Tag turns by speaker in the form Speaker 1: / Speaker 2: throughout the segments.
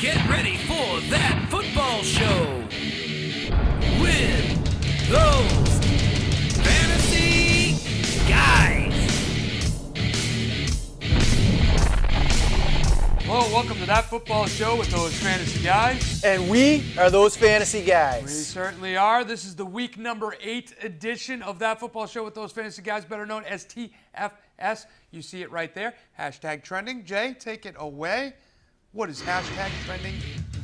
Speaker 1: Get ready for That Football Show with those fantasy guys.
Speaker 2: Hello, welcome to That Football Show with those fantasy guys.
Speaker 3: And we are those fantasy
Speaker 2: We
Speaker 3: guys.
Speaker 2: certainly are. This is the week number 8 edition of That Football Show with those fantasy guys, better known as TFS. You see it right there. Hashtag trending. Jay, take it away. What is hashtag trending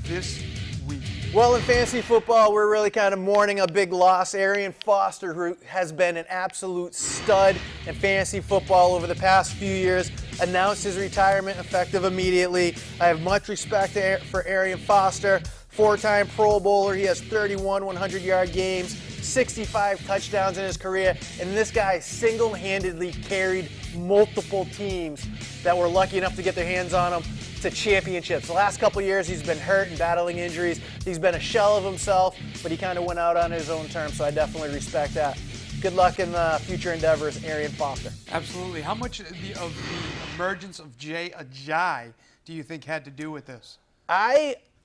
Speaker 2: this week?
Speaker 3: Well, in fantasy football, we're really kind of mourning a big loss. Arian Foster, who has been an absolute stud in fantasy football over the past few years, announced his retirement effective immediately. I have much respect for Arian Foster, 4-time Pro Bowler. He has 31 100-yard games, 65 touchdowns in his career, and this guy single-handedly carried multiple teams that were lucky enough to get their hands on him to championships. The last couple years, he's been hurt and battling injuries. He's been a shell of himself, but he kind of went out on his own terms, so I definitely respect that. Good luck in the future endeavors, Arian Foster.
Speaker 2: Absolutely. How much of the emergence of Jay Ajayi do you think had to do with this?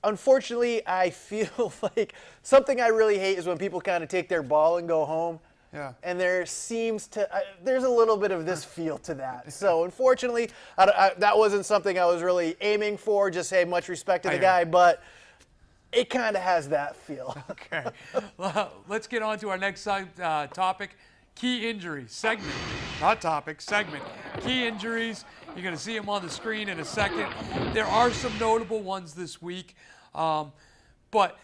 Speaker 3: Unfortunately, I feel like something I really hate is when people kind of take their ball and go home.
Speaker 2: Yeah.
Speaker 3: And there's a little bit of this feel to that. So unfortunately, that wasn't something I was really aiming for. Just hey, much respect to the guy, but it kind of has that feel.
Speaker 2: Okay. Well, let's get on to our next topic. Key injuries segment, not topic, segment. Key injuries. You're going to see them on the screen in a second. There are some notable ones this week, but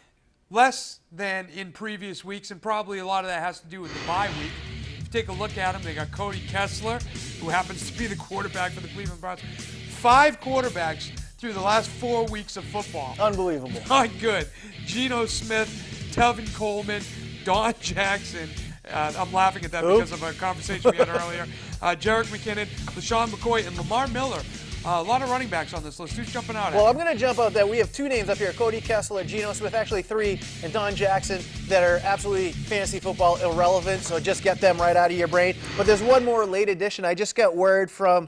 Speaker 2: less than in previous weeks, and probably a lot of that has to do with the bye week. If you take a look at them, they got Cody Kessler, who happens to be the quarterback for the Cleveland Browns. 5 quarterbacks through the last 4 weeks of football.
Speaker 3: Unbelievable.
Speaker 2: Not good. Geno Smith, Tevin Coleman, Don Jackson. I'm laughing at that because of a conversation we had earlier. Jerick McKinnon, LaShawn McCoy, and Lamar Miller. A lot of running backs on this list. Who's jumping out at
Speaker 3: Well,
Speaker 2: you?
Speaker 3: I'm going to jump out that we have 2 names up here, Cody Kessler, Geno Smith, actually 3, and Don Jackson, that are absolutely fantasy football irrelevant, so just get them right out of your brain. But there's one more late addition. I just got word from,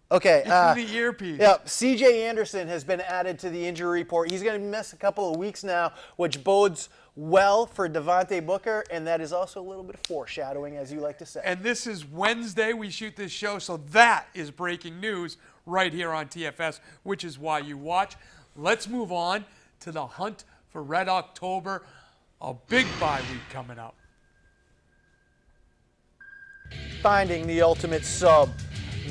Speaker 2: the earpiece.
Speaker 3: Yeah, C.J. Anderson has been added to the injury report. He's going to miss a couple of weeks now, which bodes well for Devontae Booker, and that is also a little bit of foreshadowing, as you like to say.
Speaker 2: And this is Wednesday. We shoot this show, so that is breaking news right here on TFS, which is why you watch. Let's move on to the hunt for Red October. A big bye week coming up.
Speaker 3: Finding the ultimate sub.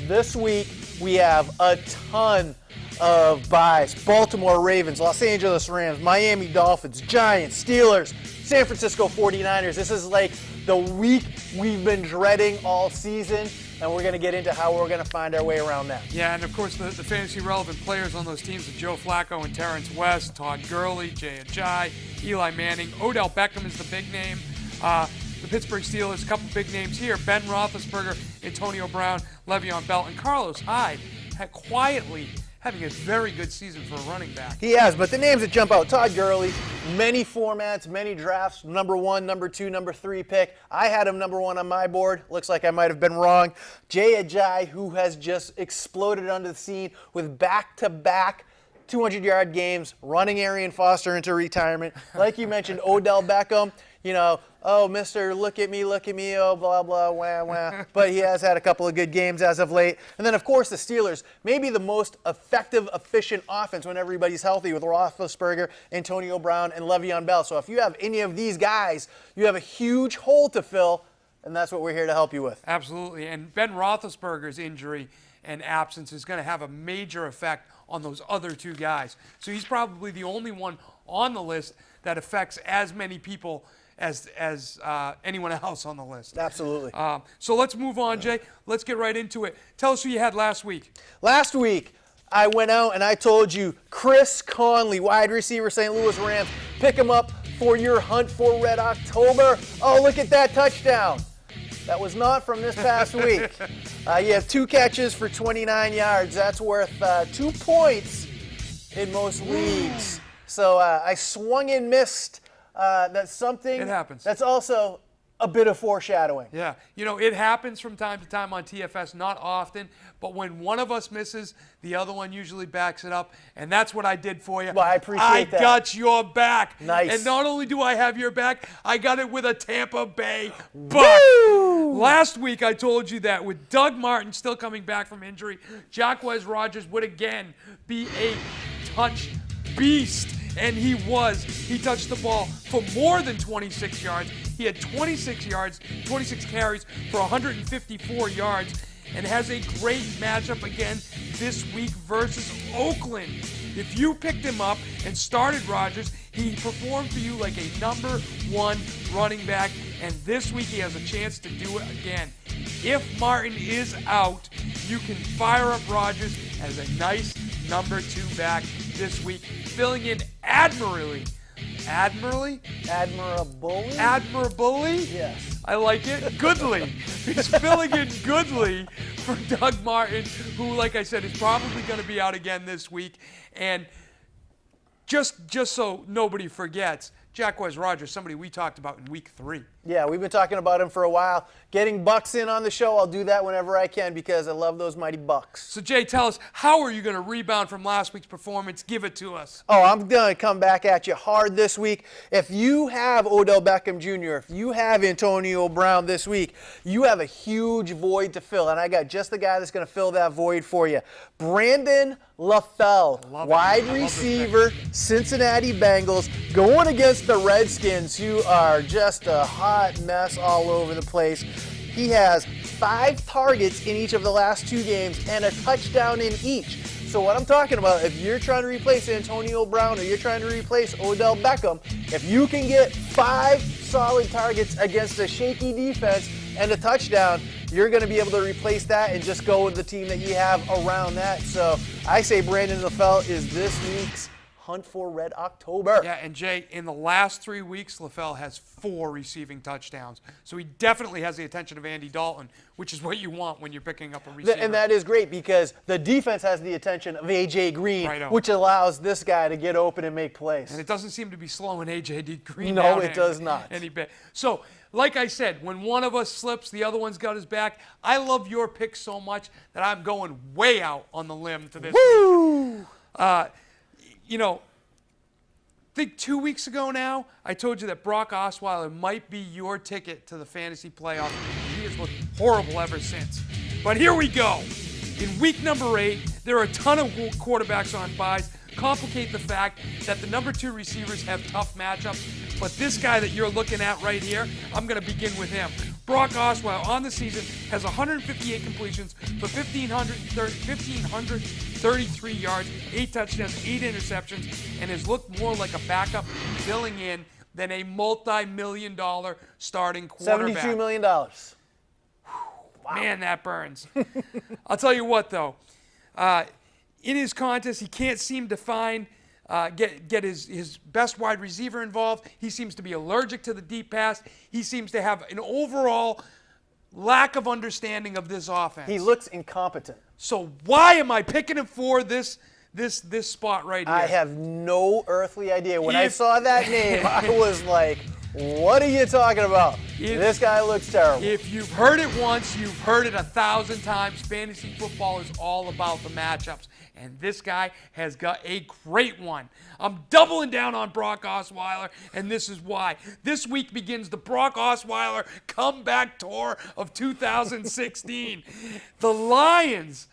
Speaker 3: This week, we have a ton of buys. Baltimore Ravens, Los Angeles Rams, Miami Dolphins, Giants, Steelers, San Francisco 49ers. This is like the week we've been dreading all season, and we're going to get into how we're going to find our way around that.
Speaker 2: Yeah, and of course the fantasy relevant players on those teams are Joe Flacco and Terrence West, Todd Gurley, Jay Ajayi, Eli Manning, Odell Beckham is the big name. The Pittsburgh Steelers, a couple big names here, Ben Roethlisberger, Antonio Brown, Le'Veon Bell, and Carlos Hyde quietly having a very good season for a running back.
Speaker 3: He has, but the names that jump out, Todd Gurley, many formats, many drafts, number 1, number 2, number 3 pick. I had him number 1 on my board. Looks like I might have been wrong. Jay Ajayi, who has just exploded onto the scene with back-to-back 200-yard games, running Arian Foster into retirement. Like you mentioned, Odell Beckham, oh, Mr. Look at me, oh, blah, blah, wah, wah. But he has had a couple of good games as of late. And then, of course, the Steelers, maybe the most effective, efficient offense when everybody's healthy with Roethlisberger, Antonio Brown, and Le'Veon Bell. So if you have any of these guys, you have a huge hole to fill, and that's what we're here to help you with.
Speaker 2: Absolutely. And Ben Roethlisberger's injury and absence is going to have a major effect on those other 2 guys. So he's probably the only one on the list that affects as many people as anyone else on the list.
Speaker 3: Absolutely.
Speaker 2: So let's move on, Jay. Let's get right into it. Tell us who you had last week.
Speaker 3: Last week, I went out and I told you Chris Conley, wide receiver, St. Louis Rams, pick him up for your hunt for Red October. Oh, look at that touchdown. That was not from this past week. He had 2 catches for 29 yards. That's worth 2 points in most leagues. So I swung and missed. That's something.
Speaker 2: It happens.
Speaker 3: That's also a bit of foreshadowing.
Speaker 2: Yeah, you know, it happens from time to time on TFS, not often, but when one of us misses, the other one usually backs it up, and that's what I did for you.
Speaker 3: Well, I appreciate that.
Speaker 2: I got your back.
Speaker 3: Nice.
Speaker 2: And not only do I have your back, I got it with a Tampa Bay Buck.
Speaker 3: Woo!
Speaker 2: Last week I told you that with Doug Martin still coming back from injury, Jacquizz Rodgers would again be a touch beast. And he was. He touched the ball for more than 26 yards. He had 26 carries for 154 yards, and has a great matchup again this week versus Oakland. If you picked him up and started Rodgers, he performed for you like a number 1 running back, and this week he has a chance to do it again. If Martin is out, you can fire up Rodgers as a nice number 2 back this week, filling in admirably. Admirably?
Speaker 3: Yes.
Speaker 2: I like it. Goodly. He's filling in goodly for Doug Martin, who, like I said, is probably going to be out again this week. And just so nobody forgets, Jacquizz Rodgers, somebody we talked about in week 3.
Speaker 3: Yeah, we've been talking about him for a while. Getting Bucks in on the show, I'll do that whenever I can because I love those mighty Bucks.
Speaker 2: So, Jay, tell us, how are you going to rebound from last week's performance? Give it to us.
Speaker 3: Oh, I'm going to come back at you hard this week. If you have Odell Beckham Jr., if you have Antonio Brown this week, you have a huge void to fill, and I got just the guy that's going to fill that void for you. Brandon LaFell, wide receiver, Cincinnati Bengals, going against the Redskins, who are just a hot mess all over the place. He has 5 targets in each of the last 2 games and a touchdown in each. So what I'm talking about, if you're trying to replace Antonio Brown or you're trying to replace Odell Beckham, if you can get 5 solid targets against a shaky defense and a touchdown, you're going to be able to replace that and just go with the team that you have around that. So I say Brandon LaFell is this week's hunt for Red October.
Speaker 2: Yeah, and Jay, in the last 3 weeks, LaFell has 4 receiving touchdowns. So he definitely has the attention of Andy Dalton, which is what you want when you're picking up a receiver.
Speaker 3: And that is great because the defense has the attention of A.J. Green,
Speaker 2: Right on.
Speaker 3: which allows this guy to get open and make plays.
Speaker 2: And it doesn't seem to be slowing A.J. Green
Speaker 3: No,
Speaker 2: down
Speaker 3: it does not.
Speaker 2: any bit. So, like I said, when one of us slips, the other one's got his back. I love your pick so much that I'm going way out on the limb to this
Speaker 3: Woo!
Speaker 2: week. You know, I think 2 weeks ago now, I told you that Brock Osweiler might be your ticket to the fantasy playoffs. He has looked horrible ever since. But here we go. In week number 8, there are a ton of quarterbacks on byes. Complicate the fact that the number 2 receivers have tough matchups. But this guy that you're looking at right here, I'm going to begin with him. Brock Osweiler on the season has 158 completions for 1,533 yards, 8 touchdowns, 8 interceptions, and has looked more like a backup filling in than a multi-million-dollar starting quarterback.
Speaker 3: $72 million.
Speaker 2: Man, that burns. I'll tell you what, though. In his contest, he can't seem to find get his best wide receiver involved. He seems to be allergic to the deep pass. He seems to have an overall lack of understanding of this offense.
Speaker 3: He looks incompetent.
Speaker 2: So why am I picking him for this spot right here?
Speaker 3: I have no earthly idea. When I
Speaker 2: If-
Speaker 3: saw that name, I was like, what are you talking about? This guy looks terrible.
Speaker 2: If you've heard it once, you've heard it 1,000 times. Fantasy football is all about the matchups. And this guy has got a great one. I'm doubling down on Brock Osweiler, and this is why. This week begins the Brock Osweiler comeback tour of 2016. The Lions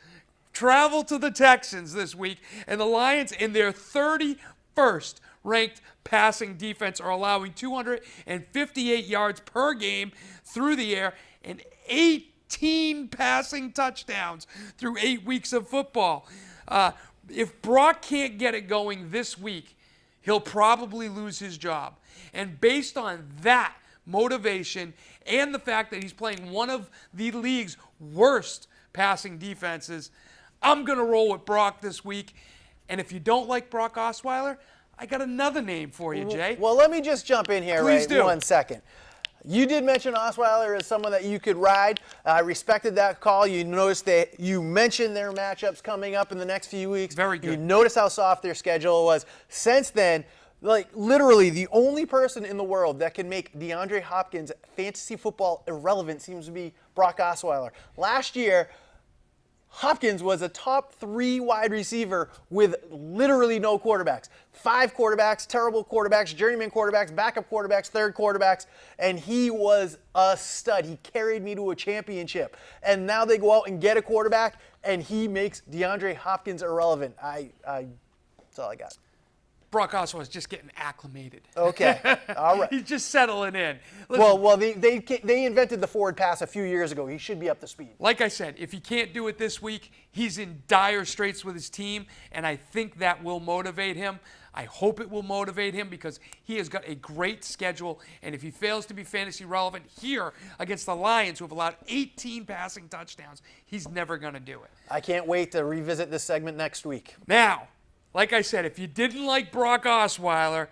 Speaker 2: travel to the Texans this week, and the Lions, in their 31st ranked passing defense, are allowing 258 yards per game through the air and 18 passing touchdowns through 8 weeks of football. If Brock can't get it going this week, he'll probably lose his job. And based on that motivation and the fact that he's playing one of the league's worst passing defenses, I'm going to roll with Brock this week. And if you don't like Brock Osweiler, I got another name for you, Jay.
Speaker 3: Well, let me just jump in here
Speaker 2: Please do.
Speaker 3: 1 second. You did mention Osweiler as someone that you could ride. I respected that call. You noticed that you mentioned their matchups coming up in the next few weeks.
Speaker 2: Very good.
Speaker 3: You noticed how soft their schedule was. Since then, Like, literally, the only person in the world that can make DeAndre Hopkins fantasy football irrelevant seems to be Brock Osweiler. Last year, Hopkins was a top 3 wide receiver with literally no quarterbacks. 5 quarterbacks, terrible quarterbacks, journeyman quarterbacks, backup quarterbacks, third quarterbacks, and he was a stud. He carried me to a championship. And now they go out and get a quarterback, and he makes DeAndre Hopkins irrelevant. That's all I got.
Speaker 2: Brock Osweiler's just getting acclimated.
Speaker 3: Okay, all right.
Speaker 2: He's just settling in. Listen,
Speaker 3: Well, they invented the forward pass a few years ago. He should be up to speed.
Speaker 2: like I said, if he can't do it this week, he's in dire straits with his team, and I think that will motivate him. I hope it will motivate him because he has got a great schedule, and if he fails to be fantasy relevant here against the Lions, who have allowed 18 passing touchdowns, he's never going to do it.
Speaker 3: I can't wait to revisit this segment next week.
Speaker 2: Now, like I said, if you didn't like Brock Osweiler,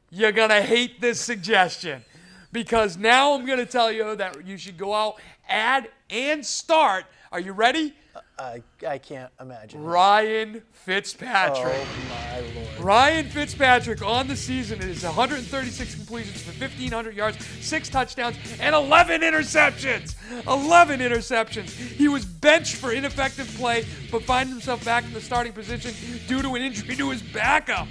Speaker 2: you're going to hate this suggestion because now I'm going to tell you that you should go out, add, and start. Are you ready?
Speaker 3: I can't imagine.
Speaker 2: Ryan Fitzpatrick.
Speaker 3: Oh, my Lord.
Speaker 2: Ryan Fitzpatrick on the season is 136 completions for 1,500 yards, 6 touchdowns, and 11 interceptions. 11 interceptions. He was benched for ineffective play, but finds himself back in the starting position due to an injury to his backup.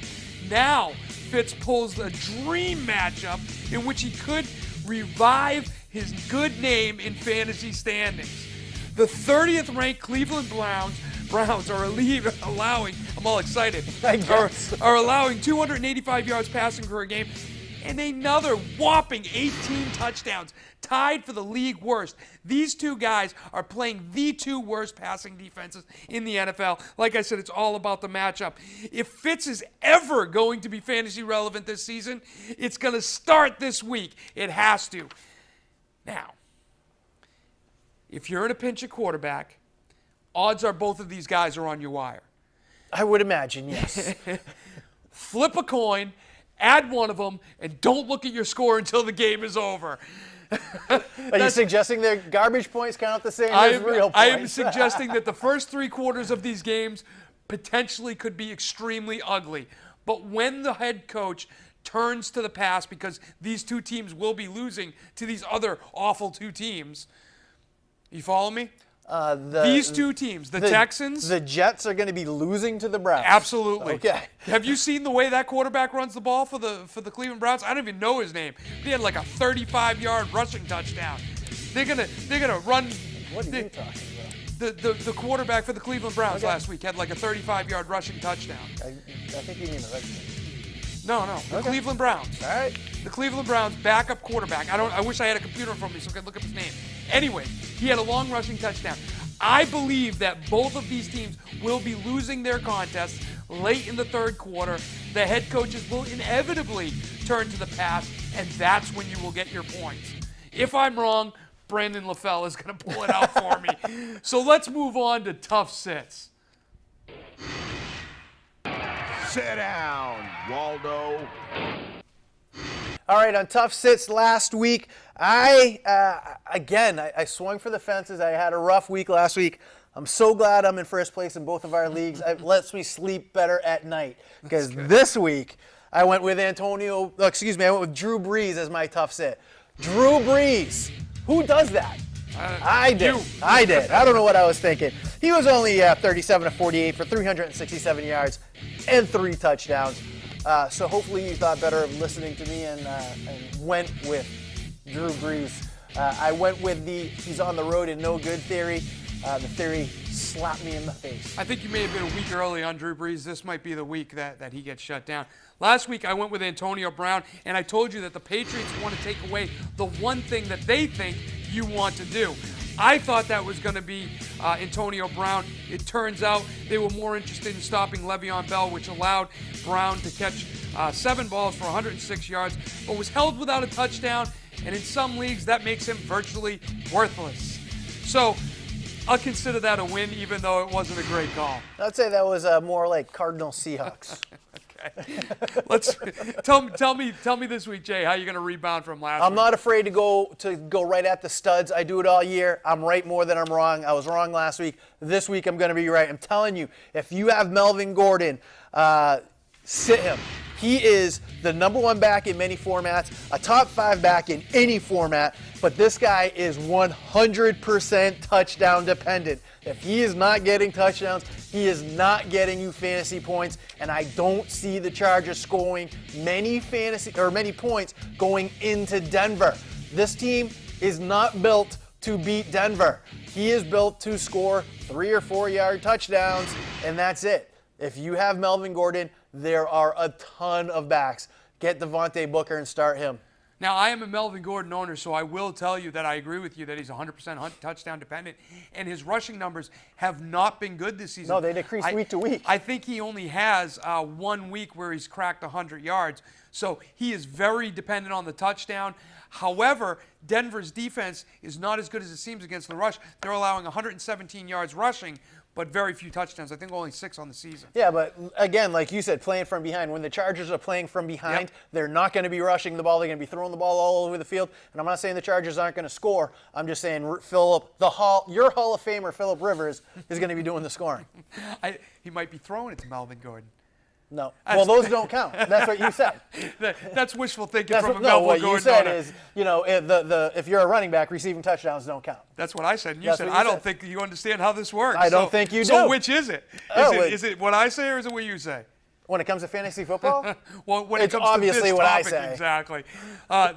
Speaker 2: Now, Fitz pulls a dream matchup in which he could revive his good name in fantasy standings. The 30th ranked Cleveland Browns are allowing, I'm all excited, are allowing 285 yards passing per game and another whopping 18 touchdowns, tied for the league worst. These two guys are playing the 2 worst passing defenses in the NFL. Like I said, it's all about the matchup. If Fitz is ever going to be fantasy relevant this season, it's going to start this week. It has to. Now, if you're in a pinch at quarterback, odds are both of these guys are on your wire.
Speaker 3: I would imagine, yes.
Speaker 2: Flip a coin, add one of them, and don't look at your score until the game is over.
Speaker 3: Are you suggesting their garbage points count the same as real points?
Speaker 2: I am suggesting that the first 3 quarters of these games potentially could be extremely ugly. But when the head coach turns to the pass, because these 2 teams will be losing to these other awful 2 teams, you follow me? These 2 teams, the Texans.
Speaker 3: The Jets are going to be losing to the Browns.
Speaker 2: Absolutely.
Speaker 3: Okay.
Speaker 2: Have you seen the way that quarterback runs the ball for the Cleveland Browns? I don't even know his name. He had like a 35-yard rushing touchdown. They're gonna run.
Speaker 3: What are you talking about?
Speaker 2: The quarterback for the Cleveland Browns last week had like a 35-yard rushing touchdown.
Speaker 3: I think you mean the Redskins.
Speaker 2: No, the Cleveland Browns.
Speaker 3: All right.
Speaker 2: The Cleveland Browns backup quarterback. I wish I had a computer in front of me so I could look up his name. Anyway, he had a long rushing touchdown. I believe that both of these teams will be losing their contests late in the 3rd quarter. The head coaches will inevitably turn to the pass, and that's when you will get your points. If I'm wrong, Brandon LaFell is going to pull it out for me. So let's move on to tough sits.
Speaker 4: Sit down, Waldo.
Speaker 3: All right, on tough sits last week, I swung for the fences. I had a rough week last week. I'm so glad I'm in first place in both of our leagues. It lets me sleep better at night because this week I went with I went with Drew Brees as my tough sit. Drew Brees. Who does that? I did. I did. I don't know what I was thinking. He was only 37 of 48 for 367 yards and 3 touchdowns. So hopefully you thought better of listening to me and went with Drew Brees. I went with the he's on the road and no good theory. The theory slapped me in the face.
Speaker 2: I think you may have been a week early on Drew Brees. This might be the week that he gets shut down. Last week I went with Antonio Brown, and I told you that the Patriots want to take away the one thing that they think you want to do. I thought that was going to be Antonio Brown. It turns out they were more interested in stopping Le'Veon Bell, which allowed Brown to catch 7 balls for 106 yards, but was held without a touchdown, and in some leagues that makes him virtually worthless. So I'll consider that a win, even though it wasn't a great call.
Speaker 3: I'd say that was more like Cardinals Seahawks.
Speaker 2: Okay. Let's tell me this week, Jay, how you going to rebound from last week?
Speaker 3: I'm not afraid to go right at the studs. I do it all year. I'm right more than I'm wrong. I was wrong last week. This week I'm going to be right. I'm telling you, if you have Melvin Gordon, sit him. He is the number 1 back in many formats, a top 5 back in any format, but this guy is 100% touchdown dependent. If he is not getting touchdowns, he is not getting you fantasy points, and I don't see the Chargers scoring many points going into Denver. This team is not built to beat Denver. He is built to score 3 or 4 yard touchdowns, and that's it. If you have Melvin Gordon, there are a ton of backs. Get Devontae Booker and start him.
Speaker 2: Now, I am a Melvin Gordon owner, so I will tell you that I agree with you that he's 100% touchdown dependent, and his rushing numbers have not been good this season.
Speaker 3: No, they decrease week to week.
Speaker 2: I think he only has 1 week where he's cracked 100 yards, so he is very dependent on the touchdown. However, Denver's defense is not as good as it seems against the rush. They're allowing 117 yards rushing, but very few touchdowns. I think only 6 on the season.
Speaker 3: Yeah, but again, like you said, playing from behind. When the Chargers are playing from behind, they're not going to be rushing the ball. They're going to be throwing the ball all over the field. And I'm not saying the Chargers aren't going to score. I'm just saying your Hall of Famer, Phillip Rivers, is going to be doing the scoring.
Speaker 2: He might be throwing it to Melvin Gordon.
Speaker 3: No. Well, those don't count. That's what you said.
Speaker 2: That's wishful thinking from a
Speaker 3: No,
Speaker 2: Melvin
Speaker 3: what
Speaker 2: Gordon
Speaker 3: you said
Speaker 2: owner.
Speaker 3: is, if you're a running back, receiving touchdowns don't count.
Speaker 2: That's what I said. And you
Speaker 3: That's
Speaker 2: said,
Speaker 3: what you
Speaker 2: I don't
Speaker 3: said.
Speaker 2: think you understand how this works.
Speaker 3: I don't think you
Speaker 2: So
Speaker 3: do.
Speaker 2: which is it?
Speaker 3: Oh,
Speaker 2: Is it what I say or is it what you say?
Speaker 3: When it comes to fantasy football,
Speaker 2: Well, when it
Speaker 3: it's
Speaker 2: comes
Speaker 3: obviously
Speaker 2: to this
Speaker 3: what I
Speaker 2: topic,
Speaker 3: say.
Speaker 2: exactly.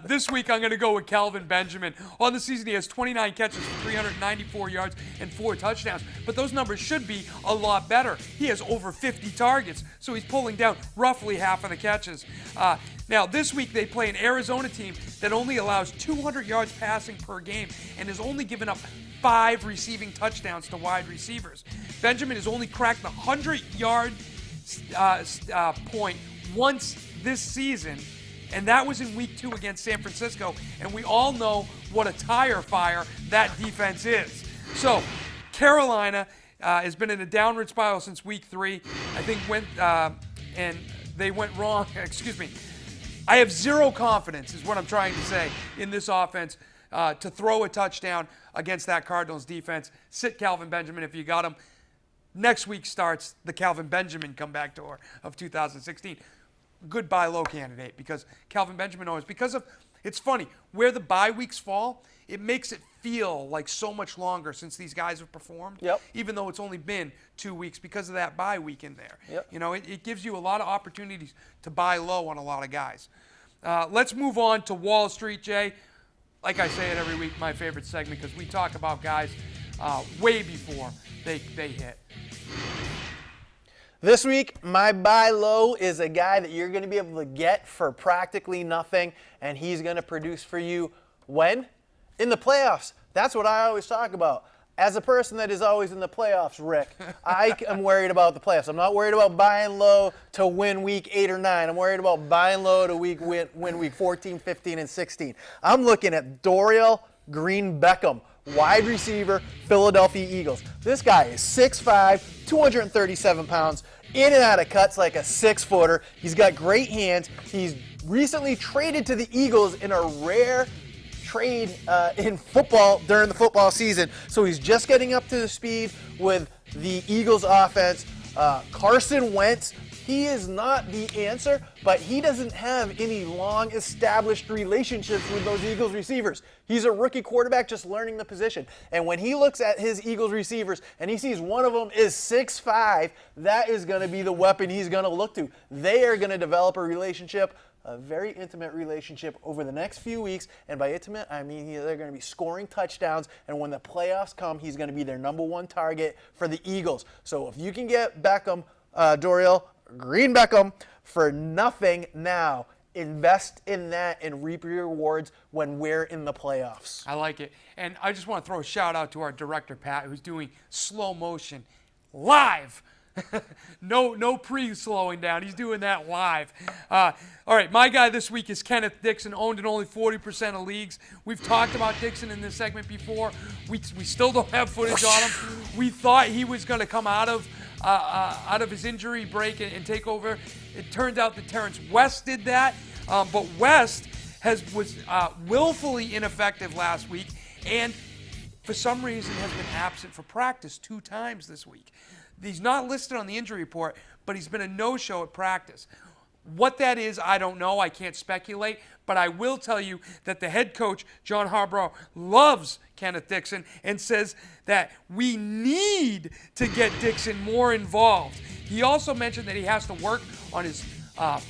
Speaker 2: This week I'm going to go with Calvin Benjamin. On the season, he has 29 catches for 394 yards and 4 touchdowns. But those numbers should be a lot better. He has over 50 targets, so he's pulling down roughly half of the catches. Now, this week they play an Arizona team that only allows 200 yards passing per game and has only given up 5 receiving touchdowns to wide receivers. Benjamin has only cracked the 100-yard point once this season, and that was in week 2 against San Francisco, and we all know what a tire fire that defense is. So Carolina has been in a downward spiral since week 3. I think and they went wrong. Excuse me. I have zero confidence, is what I'm trying to say, in this offense to throw a touchdown against that Cardinals defense. Sit Calvin Benjamin if you got him. Next week starts the Calvin Benjamin comeback tour of 2016. Good buy low candidate because Calvin Benjamin always, it's funny, where the bye weeks fall, it makes it feel like so much longer since these guys have performed, even though it's only been 2 weeks because of that bye week in there. You know, it gives you a lot of opportunities to buy low on a lot of guys. Let's move on to Wall Street, Jay. Like I say it every week, my favorite segment, because we talk about guys way before they hit.
Speaker 3: This week, my buy low is a guy that you're going to be able to get for practically nothing, and he's going to produce for you when? In the playoffs. That's what I always talk about. As a person that is always in the playoffs, Rick, I am worried about the playoffs. I'm not worried about buying low to win week 8 or 9. I'm worried about buying low to win week 14, 15, and 16. I'm looking at Dorial Green-Beckham, wide receiver, Philadelphia Eagles. This guy is 6'5", 237 pounds, in and out of cuts like a 6-footer. He's got great hands. He's recently traded to the Eagles in a rare trade in football during the football season. So he's just getting up to the speed with the Eagles offense. Carson Wentz, he is not the answer, but he doesn't have any long established relationships with those Eagles receivers. He's a rookie quarterback just learning the position. And when he looks at his Eagles receivers and he sees one of them is 6'5", that is going to be the weapon he's going to look to. They are going to develop a relationship, a very intimate relationship over the next few weeks. And by intimate, I mean they're going to be scoring touchdowns. And when the playoffs come, he's going to be their #1 target for the Eagles. So if you can get Beckham, Dorial Green-Beckham for nothing now, invest in that and reap your rewards when we're in the playoffs.
Speaker 2: I like it. And I just want to throw a shout out to our director, Pat, who's doing slow motion live. No pre-slowing down. He's doing that live. All right, my guy this week is Kenneth Dixon, owned in only 40% of leagues. We've talked about Dixon in this segment before. We still don't have footage on him. We thought he was going to come out of his injury break and take over. It turned out that Terrence West did that, but West was willfully ineffective last week and for some reason has been absent for practice 2 times this week. He's not listed on the injury report, but he's been a no-show at practice. What that is, I don't know. I can't speculate. But I will tell you that the head coach, John Harbaugh, loves Kenneth Dixon and says that we need to get Dixon more involved. He also mentioned that he has to work on his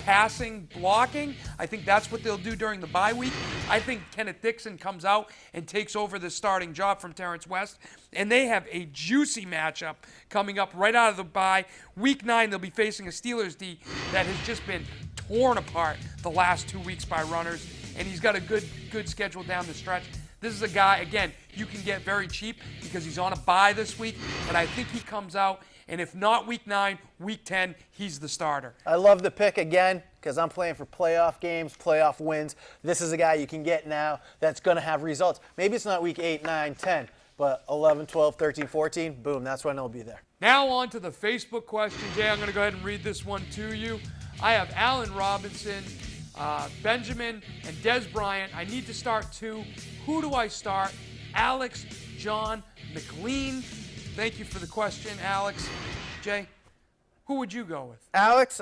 Speaker 2: passing, blocking. I think that's what they'll do during the bye week. I think Kenneth Dixon comes out and takes over the starting job from Terrence West. And they have a juicy matchup coming up right out of the bye. Week 9, they'll be facing a Steelers D that has just been torn apart the last 2 weeks by runners. And he's got a good schedule down the stretch. This is a guy, again, you can get very cheap because he's on a bye this week. But I think he comes out, and if not week 9, week 10, he's the starter.
Speaker 3: I love the pick again because I'm playing for playoff games, playoff wins. This is a guy you can get now that's going to have results. Maybe it's not week 8, 9, 10, but 11, 12, 13, 14, boom, that's when he'll be there.
Speaker 2: Now on to the Facebook question. Jay, I'm going to go ahead and read this one to you. I have Allen Robinson, Benjamin, and Des Bryant. I need to start 2. Who do I start? Alex, John, McLean. Thank you for the question, Alex. Jay, who would you go with?
Speaker 3: Alex,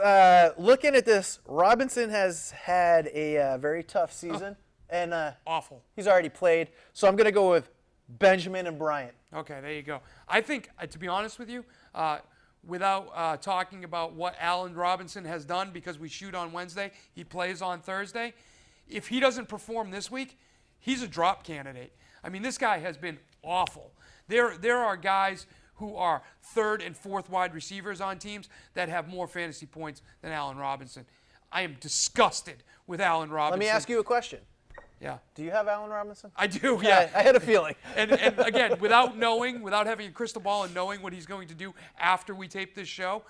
Speaker 3: looking at this, Robinson has had a very tough season. And
Speaker 2: Awful.
Speaker 3: he's already played. So I'm going to go with Benjamin and Bryant.
Speaker 2: Okay, there you go. I think, to be honest with you, without talking about what Allen Robinson has done, because we shoot on Wednesday, he plays on Thursday. If he doesn't perform this week, he's a drop candidate. I mean, this guy has been awful. There are guys who are 3rd and 4th wide receivers on teams that have more fantasy points than Allen Robinson. I am disgusted with Allen Robinson.
Speaker 3: Let me ask you a question.
Speaker 2: Yeah.
Speaker 3: Do you have Allen Robinson?
Speaker 2: I do, yeah.
Speaker 3: I had a feeling.
Speaker 2: And again, without having a crystal ball and knowing what he's going to do after we tape this show,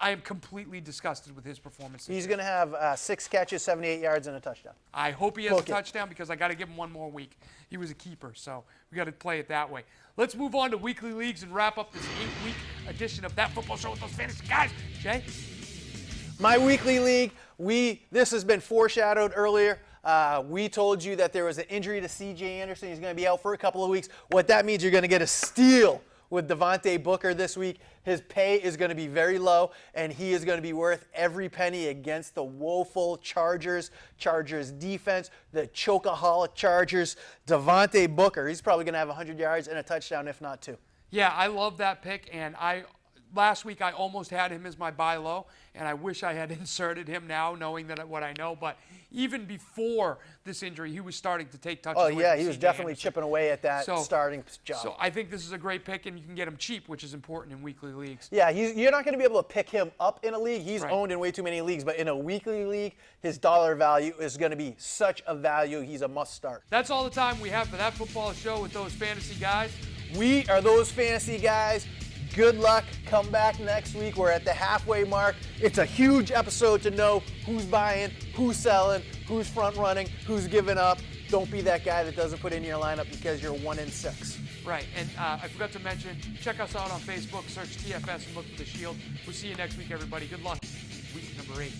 Speaker 2: I am completely disgusted with his performance.
Speaker 3: He's going to have 6 catches, 78 yards, and a touchdown.
Speaker 2: I hope he has
Speaker 3: Book
Speaker 2: a
Speaker 3: it.
Speaker 2: touchdown because I got to give him one more week. He was a keeper, so we got to play it that way. Let's move on to weekly leagues and wrap up this 8-week edition of That Football Show with those fantasy guys. Jay?
Speaker 3: My weekly league, this has been foreshadowed earlier. We told you that there was an injury to C.J. Anderson. He's going to be out for a couple of weeks. What that means, you're going to get a steal with Devontae Booker this week. His pay is going to be very low, and he is going to be worth every penny against the woeful Chargers defense, the chokeaholic Chargers. Devontae Booker, he's probably going to have 100 yards and a touchdown, if not 2.
Speaker 2: Yeah, I love that pick, and last week I almost had him as my buy low, and I wish I had inserted him now, knowing that what I know. But even before this injury, he was starting to take touches.
Speaker 3: Oh,
Speaker 2: away
Speaker 3: yeah,
Speaker 2: from
Speaker 3: he was
Speaker 2: C.J.
Speaker 3: definitely
Speaker 2: Anderson.
Speaker 3: chipping away at that starting job.
Speaker 2: So I think this is a great pick, and you can get him cheap, which is important in weekly leagues.
Speaker 3: Yeah, you're not going to be able to pick him up in a league. He's
Speaker 2: Right.
Speaker 3: owned in way too many leagues, but in a weekly league, his dollar value is going to be such a value. He's a must start.
Speaker 2: That's all the time we have for That Football Show with those fantasy guys.
Speaker 3: We are those fantasy guys. Good luck. Come back next week. We're at the halfway mark. It's a huge episode to know who's buying, who's selling, who's front running, who's giving up. Don't be that guy that doesn't put in your lineup because you're 1-6.
Speaker 2: Right, and I forgot to mention, check us out on Facebook, search TFS and look for The Shield. We'll see you next week, everybody. Good luck. Week number 8.